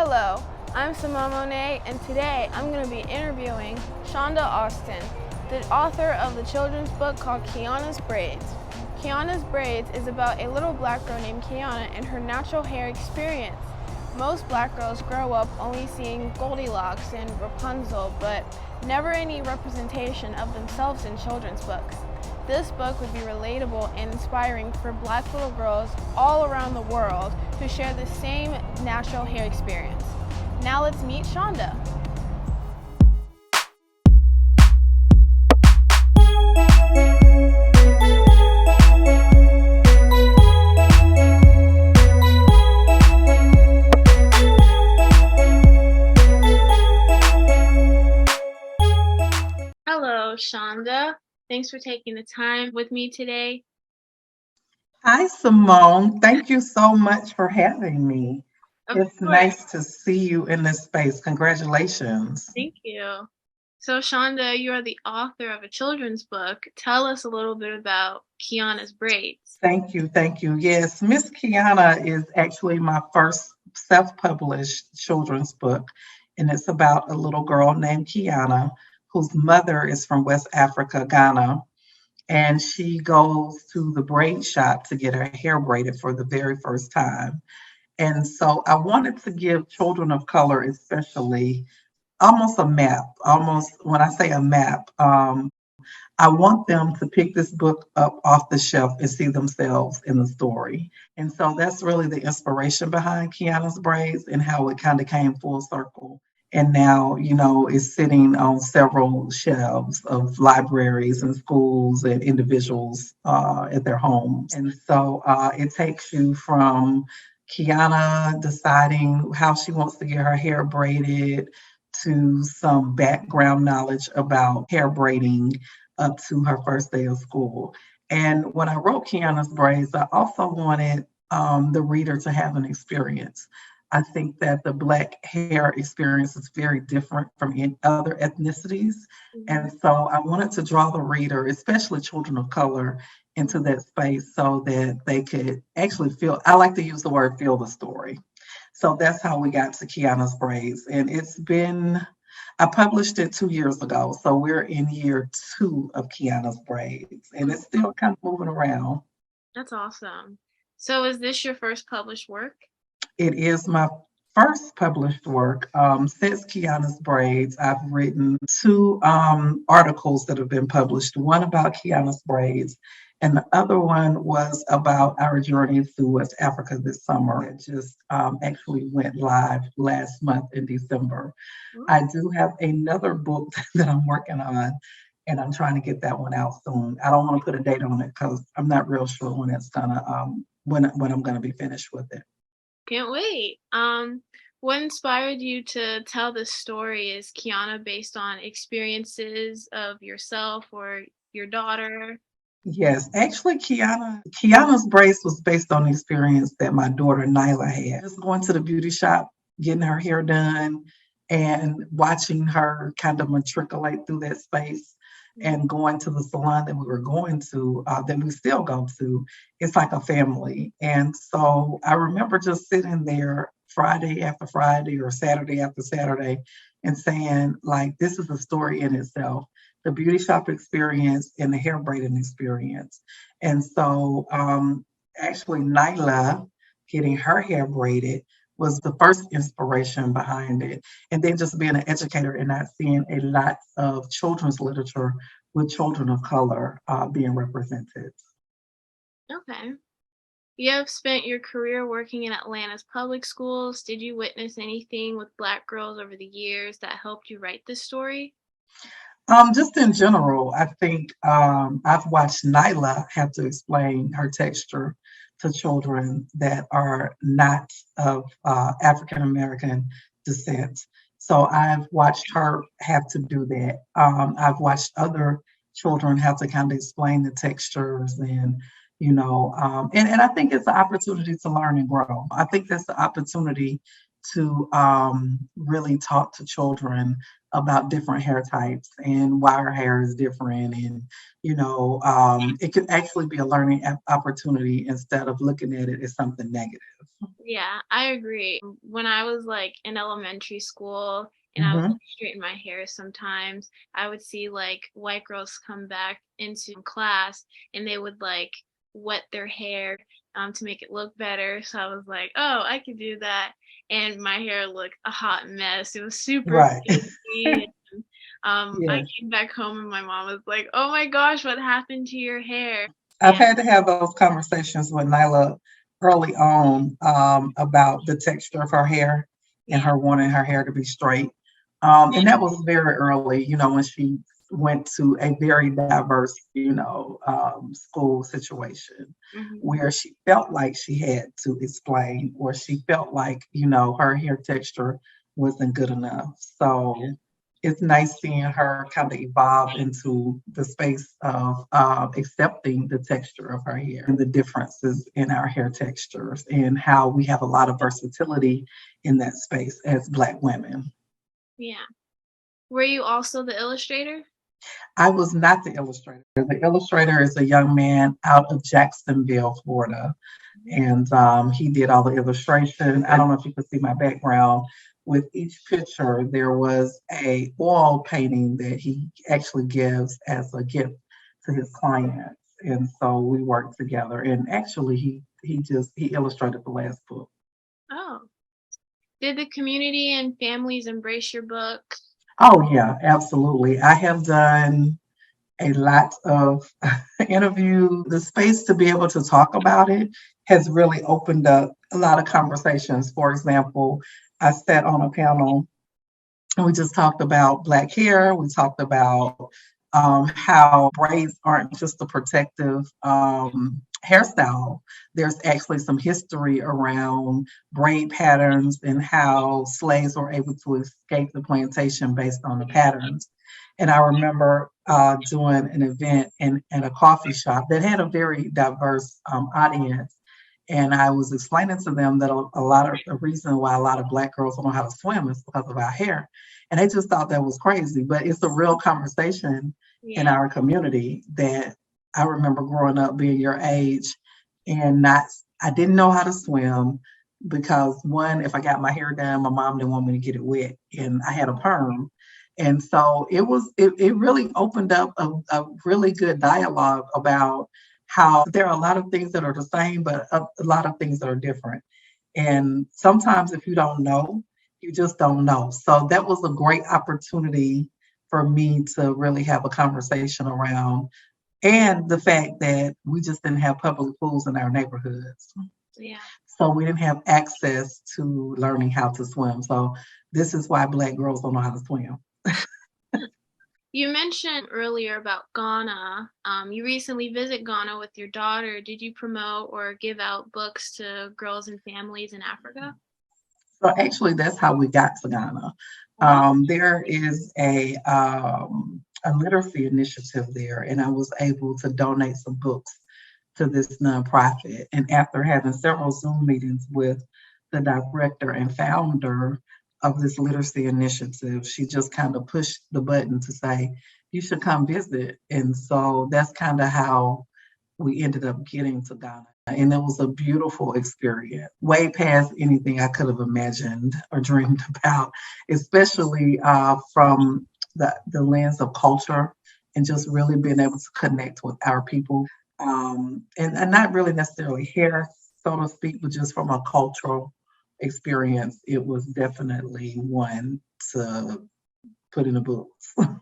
Hello, I'm Simone Monet, and today I'm going to be interviewing Chanda Austin, the author of the children's book called Kiana's Braids. Kiana's Braids is about a little black girl named Kiana and her natural hair experience. Most black girls grow up only seeing Goldilocks and Rapunzel, but never any representation of themselves in children's books. This book would be relatable and inspiring for black little girls all around the world who share the same natural hair experience. Now let's meet Chanda. Hello, Chanda. Thanks for taking the time with me today. Hi, Simone. Thank you so much for having me. Of It's course. nice to see you in this space. Congratulations. Thank you. So, Chanda, you are the author of a children's book. Tell us a little bit about Kiana's Braids. Thank you. Thank you. Yes, Miss Kiana is actually my first self published children's book, and it's about a little girl named Kiana whose mother is from West Africa, Ghana. And she goes to the braid shop to get her hair braided for the very first time. And so I wanted to give children of color, especially, almost a map. Almost, when I say a map, I want them to pick this book up off the shelf and see themselves in the story. And so that's really the inspiration behind Kiana's Braids and how it kind of came full circle. And now, is sitting on several shelves of libraries and schools and individuals at their homes. And so it takes you from Kiana deciding how she wants to get her hair braided to some background knowledge about hair braiding up to her first day of school. And when I wrote Kiana's Braids, I also wanted the reader to have an experience. I think that the Black hair experience is very different from in other ethnicities. And so I wanted to draw the reader, especially children of color, into that space so that they could actually feel, I like to use the word feel the story. So that's how we got to Kiana's Braids. And I published it 2 years ago. So we're in year 2 of Kiana's Braids, and it's still kind of moving around. That's awesome. So, is this your first published work? It is my first published work. Since Kiana's Braids, I've written 2 articles that have been published, one about Kiana's Braids, and the other one was about our journey through West Africa this summer. It just actually went live last month in December. I do have another book that I'm working on, and I'm trying to get that one out soon. I don't want to put a date on it because I'm not real sure when it's gonna when I'm gonna be finished with it. Can't wait. What inspired you to tell this story? Is Kiana based on experiences of yourself or your daughter? Yes, actually, Kiana's Brace was based on the experience that my daughter Nyla had. Just going to the beauty shop, getting her hair done, and watching her kind of matriculate through that space and going to the salon that we were going to, that we still go to. It's like a family. And so I remember just sitting there Friday after Friday or Saturday after Saturday and saying, like, this is a story in itself, the beauty shop experience and the hair braiding experience. And so actually Nyla getting her hair braided was the first inspiration behind it. And then just being an educator and not seeing a lot of children's literature with children of color being represented. Okay. You have spent your career working in Atlanta's public schools. Did you witness anything with Black girls over the years that helped you write this story? Just in general, I think I've watched Nyla have to explain her texture to children that are not of African American descent. So I've watched her have to do that. I've watched other children have to kind of explain the textures and I think it's an opportunity to learn and grow. I think that's the opportunity to really talk to children about different hair types and why our hair is different. And, it could actually be a learning opportunity instead of looking at it as something negative. Yeah, I agree. When I was like in elementary school and I would Hmm. like, straighten my hair sometimes, I would see like white girls come back into class and they would like wet their hair to make it look better. So I was like, oh, I could do that. And my hair looked a hot mess. It was super Right. frizzy. And, I Yes. came back home and my mom was like, oh my gosh, what happened to your hair? I've had to have those conversations with Nyla early on about the texture of her hair and Yeah. her wanting her hair to be straight. And that was very early, when she went to a very diverse, school situation Hmm. where she felt like she had to explain, or she felt like, her hair texture wasn't good enough. So it's nice seeing her kind of evolve into the space of accepting the texture of her hair and the differences in our hair textures, and how we have a lot of versatility in that space as Black women. Yeah. Were you also the illustrator? I was not the illustrator. The illustrator is a young man out of Jacksonville, Florida, and he did all the illustration. I don't know if you can see my background. With each picture, there was a oil painting that he actually gives as a gift to his clients, and so we worked together. And actually, he illustrated the last book. Oh. Did the community and families embrace your book? Oh yeah, absolutely. I have done a lot of interviews. The space to be able to talk about it has really opened up a lot of conversations. For example, I sat on a panel and we just talked about Black hair. We talked about how braids aren't just a protective hairstyle. There's actually some history around braid patterns and how slaves were able to escape the plantation based on the patterns. And I remember doing an event in a coffee shop that had a very diverse audience. And I was explaining to them that a lot of the reason why a lot of Black girls don't know how to swim is because of our hair. And they just thought that was crazy, but it's a real conversation in Yeah. our community that I remember growing up being your age and not, I didn't know how to swim because one, if I got my hair done, my mom didn't want me to get it wet and I had a perm. And so it really opened up a really good dialogue about how there are a lot of things that are the same, but a lot of things that are different. And sometimes if you don't know, you just don't know. So that was a great opportunity for me to really have a conversation around, and the fact that we just didn't have public pools in our neighborhoods. Yeah. So we didn't have access to learning how to swim. So this is why Black girls don't know how to swim. You mentioned earlier about Ghana. You recently visit Ghana with your daughter. Did you promote or give out books to girls and families in Africa? So actually, that's how we got to Ghana. Oh, There is a literacy initiative there, and I was able to donate some books to this nonprofit. And after having several Zoom meetings with the director and founder of this literacy initiative, she just kind of pushed the button to say, you should come visit. And so that's kind of how we ended up getting to Ghana. And it was a beautiful experience, way past anything I could have imagined or dreamed about, especially from the lens of culture and just really being able to connect with our people. And not really necessarily hair, so to speak, but just from a cultural experience, it was definitely one to put in the books. that's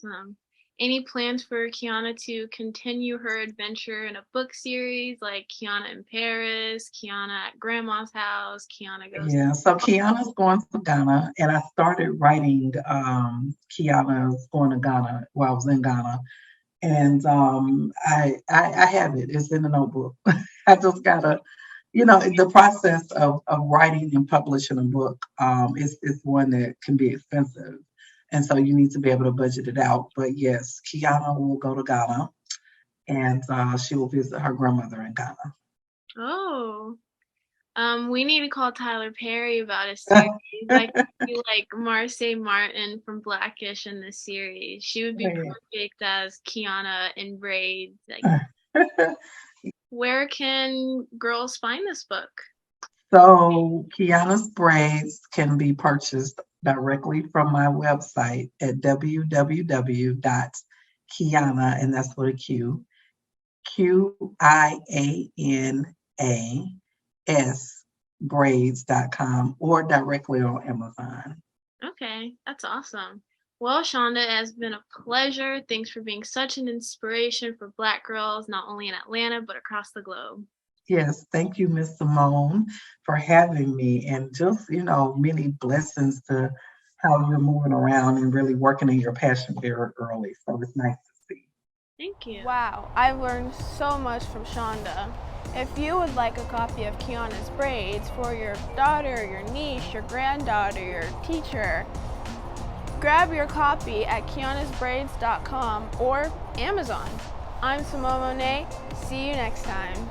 awesome. Any plans for Kiana to continue her adventure in a book series like Kiana in Paris, Kiana at Grandma's house, Kiana goes? Yeah, so Kiana's going to Ghana, and I started writing Kiana's going to Ghana while I was in Ghana, and I have it. It's in the notebook. I just gotta, the process of writing and publishing a book is one that can be expensive, and so you need to be able to budget it out. But yes, Kiana will go to Ghana, and she will visit her grandmother in Ghana. Oh, We need to call Tyler Perry about a series. I could see like Marcy Martin from Blackish in this series. She would be perfect as Kiana in braids. Like, where can girls find this book? So Kiana's braids can be purchased directly from my website at www.kiana, and that's with a Q, QIANAS braids.com, or directly on Amazon. Okay, that's awesome. Well, Chanda, it has been a pleasure. Thanks for being such an inspiration for Black girls, not only in Atlanta, but across the globe. Yes, thank you, Miss Simone, for having me, and just, many blessings to how you're moving around and really working in your passion very early. So it's nice to see. Thank you. Wow, I've learned so much from Chanda. If you would like a copy of Kiana's Braids for your daughter, your niece, your granddaughter, your teacher, grab your copy at kianasbraids.com or Amazon. I'm Simone Monet. See you next time.